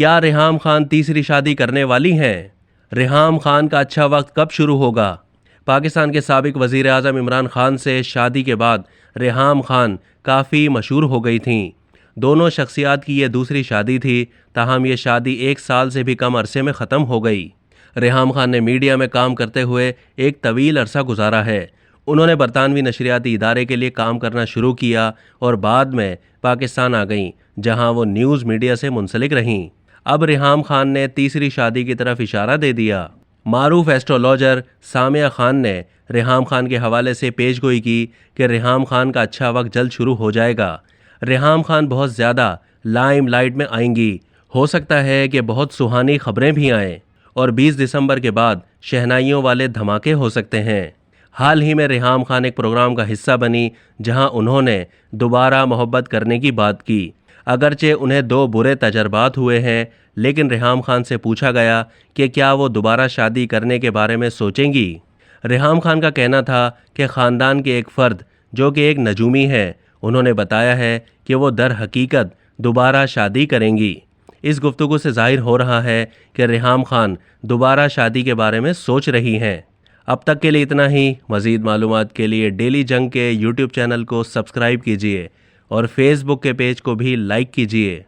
क्या रेहाम खान तीसरी शादी करने वाली हैं? रेहाम खान का अच्छा वक्त कब शुरू होगा? पाकिस्तान के साबिक वज़ीर आज़म इमरान खान से शादी के बाद रेहाम खान काफ़ी मशहूर हो गई थीं। दोनों शख्सियात की ये दूसरी शादी थी, ताहम ये शादी 1 साल से भी कम अरसे में ख़त्म हो गई। रेहाम खान ने मीडिया में काम करते हुए एक तवील अरसा गुजारा है। उन्होंने बरतानवी नशरियाती इदारे के लिए काम करना शुरू किया और बाद में पाकिस्तान आ गईं, जहां वो न्यूज़ मीडिया से मुंसलिक रहीं। अब रेहाम खान ने तीसरी शादी की तरफ इशारा दे दिया। मारूफ एस्ट्रोलॉजर सामिया खान ने रेहाम खान के हवाले से पेशगोई की कि रेहाम खान का अच्छा वक्त जल्द शुरू हो जाएगा। रेहाम खान बहुत ज़्यादा लाइमलाइट में आएंगी। हो सकता है कि बहुत सुहानी खबरें भी आएँ और 20 दिसंबर के बाद शहनाइयों वाले धमाके हो सकते हैं। हाल ही में रेहाम खान एक प्रोग्राम का हिस्सा बनी, जहां उन्होंने दोबारा मोहब्बत करने की बात की। अगरचे उन्हें 2 बुरे तजर्बात हुए हैं, लेकिन रेहाम खान से पूछा गया कि क्या वो दोबारा शादी करने के बारे में सोचेंगी। रेहाम खान का कहना था कि ख़ानदान के एक फ़र्द जो कि एक नजूमी है, उन्होंने बताया है कि वो दर हकीकत दोबारा शादी करेंगी। इस गुफ्तगू से जाहिर हो रहा है कि रेहाम खान दोबारा शादी के बारे में सोच रही हैं। अब तक के लिए इतना ही। मज़ीद मालूमात के लिए डेली जंग के यूट्यूब चैनल को सब्सक्राइब कीजिए और फेसबुक के पेज को भी लाइक कीजिए।